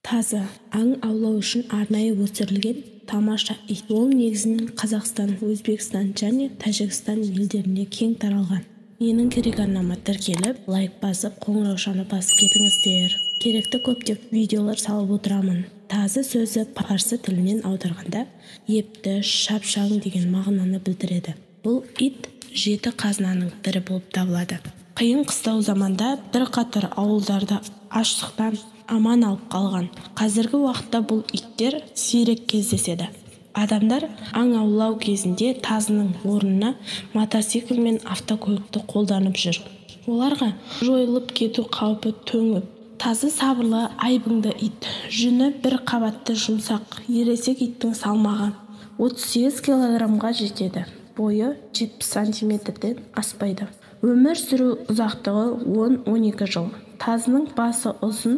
Тазы аң аулау үшін арнайы өсірілген тамаша ит. Ол негізінен Қазақстан, Өзбекстан және Тәжікстан елдерінде кең таралған. Менің телеарнама тіркеліп, лайк басып, қоңыраушаны басып кетіңіздер. Керекті көптеп видеолар салып отырамын. Тазы сөзі парсы тілінен аударғанда епті, шапшаң деген мағынаны білдіреді. Бұл ит жеті қазынаның бірі болып табылады. Қиын қыстау заманда бірқатар ауылдарды аштықтан аман алып қалған. Қазіргі уақытта бұл иттер сирек кездеседі. Адамдар аң аулау кезінде тазының орнына мотоцикл мен автокөлікті қолданып жүр. Оларға жойылып кету қаупі төніп. Тазы сабырлы, айбынды ит. Жүні бір қабатты жұмсақ. Ересек иттің салмағы 38 килограммға жетеді. Бойы 70 сантиметрден аспайды. Өмір сүру ұзақтығы 10-12 жыл. Тазының басы ұзын,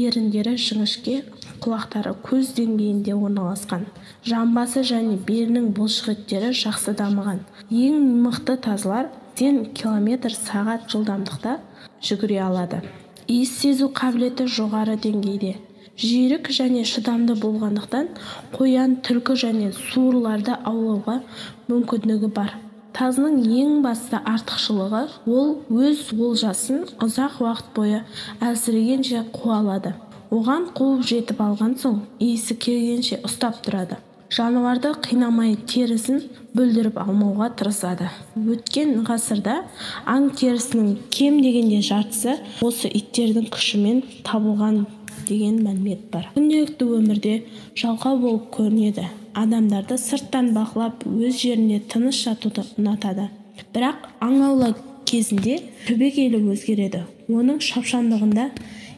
еріндері жіңішке, құлақтары көз деңгейінде орналасқан. Жамбасы және белінің бұлшық еттері жақсы дамыған. Ең мықты тазылар 10 км/сағ жылдамдықта жүгіре алады. Иіс сезу қабілеті жоғары деңгейде. Жүйрік және шыдамды болғандықтан қоян, түлкі және суырларды аулауға мүмкіндігі бар. Тазының ең басты артықшылығы ол өз олжасын ұзақ уақыт бойы әлсірегенше қуа алады. Оған қуып жетіп алған соң иісі келгенше ұстап тұрады. Жануарды қинамай терісін бүлдіріп алмауға тырысады. Өткен ғасырда аң терісінің кем дегенде жартысы осы иттердің күшімен табылған деген мәлімет бар. Күнделікті өмірде жалқау болып көрінеді. Адамдарды сырттан бақылап, өз жерінде тыныш жатуды ұнатады. Бірақ аң аулау кезінде түбегейлі өзгереді. Оның шапшаңдығында,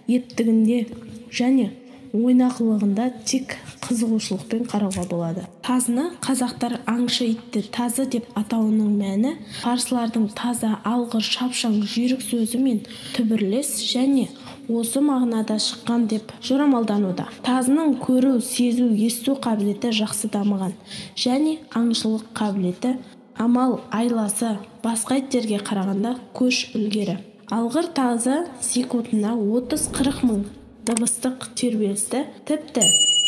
ептігінде және ойнақылығында тек қызығушылықпен қарауға болады. Тазыны қазақтар аңшы итті тазы деп атауының мәні парсылардың таза, алғыр, шапшаң, жүйрік сөзімен түбірлес және осы мағынада шыққан деп жорамалдануда. Тазының көру, сезу, есту қабілеті жақсы дамыған және аңшылық қабілеті, амал айласы басқа иттерге қарағанда көш ілгері. Алғыр тазы секундына 30-40 мың дыбыстық тербелісті, тіпті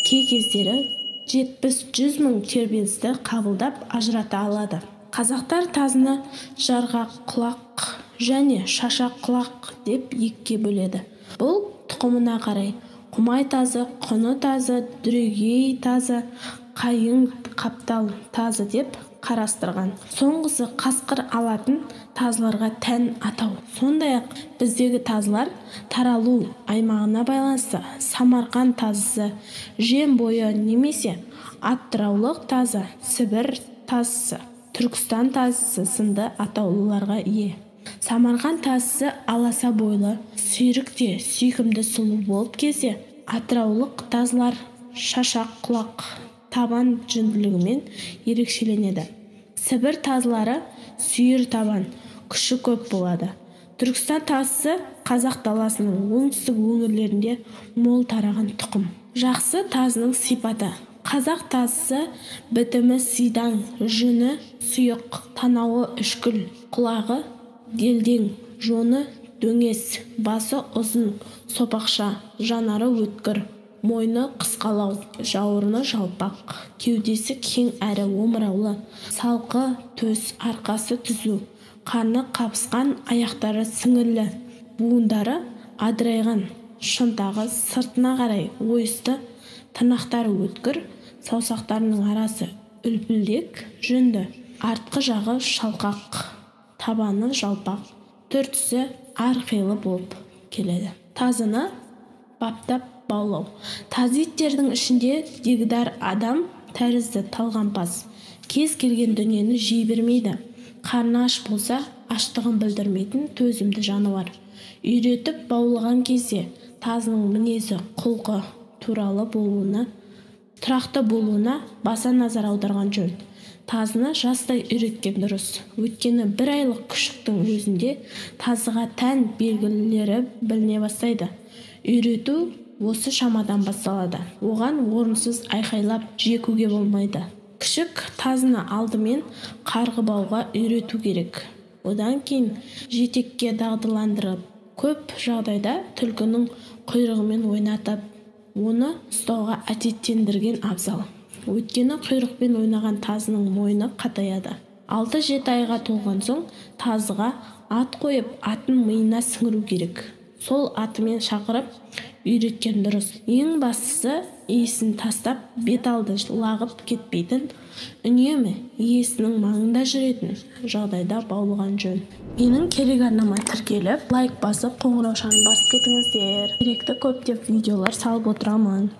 кей кездері 70-100 мың тербелісті қабылдап ажырата алады. Қазақтар тазыны жарғақ құлақ және шашақ құлақ деп екіге бөледі. Бұл тұқымына қарай құмай тазы, құны тазы, дүрегей тазы, қайың қаптал тазы деп қарастырған. Соңғысы қасқыр алатын тазыларға тән атау. Сондай-ақ біздегі тазылар таралу аймағына байланысты Самарқан тазысы, жем бойы немесе Атыраулық тазы, Сібір тазысы, Түркістан тазысы сынды атаулыларға ие. Самарқан тазысы аласа бойлы, сүйрікте сүйкімді сұлу болып келсе, Атыраулық тазылар шашақ құлақ, табан жүнділігімен ерекшеленеді. Сібір тазылары сүйір табан, күші көп болады. Түркістан тазысы қазақ даласының оңтүстік өңірлерінде мол тараған тұқым. Жақсы тазының сипаты. Қазақ тазысы бітімі сидаң, жүні сұйық, танауы үшкіл, құлағы делдең, жоны дөңес, басы ұзын, сопақша, жанары өткір, мойны қысқалау, жауырыны жалпақ, кеудесі кең әрі омыраулы, салқы төс, арқасы түзу, қарны қабысқан, аяқтары сіңірлі, буындары адырайған, шынтағы сыртына қарай ойысты, тырнақтары өткір, саусақтарының арасы үлпілдек, жүнді, артқы жағы шалқақ, табаны жалпақ, түр-түсі әрқилы болып келеді. Тазыны баптап баулау. Тазы иттердің ішінде дегдар адам тәрізді талғампаз. Кез келген дүниені жей бермейді. Қарны аш болса, аштығын білдірмейтін төзімді жануар. Үйретіп баулаған кезде тазының мінезі, құлқы туралы болуына, тұрақты болуына баса назар аударған жөн. Тазыны жастай үйреткен дұрыс. Өйткені 1 айлық күшіктің өзінде тазыға тән белгілері біліне бастайды. Үйрету осы шамадан басталады. Оған орынсыз айқайлап жекуге болмайды. Күшік тазыны алдымен қарғыбауға үйрету керек. Одан кейін жетекке дағдыландырып, көп жағдайда түлкінің құйрығымен ойнатып, оны ұстауға әдеттендірген абзал. Өйткені құйрықпен ойнаған тазының мойны қатаяды. 6-7 айға толған соң тазыға ат қойып, атын миына сіңіру керек. Сол атымен шақырып үйреткен дұрыс. Ең бастысы, иесін тастап, бет алды лағып кетпейтін, үнемі иесінің маңында жүретін жағдайда баулыған жөн. Менің телеарнама тіркеліп, лайк басып, қоңыраушаны басып кетіңіздер. Керекті көптеп видеолар салып отырамын.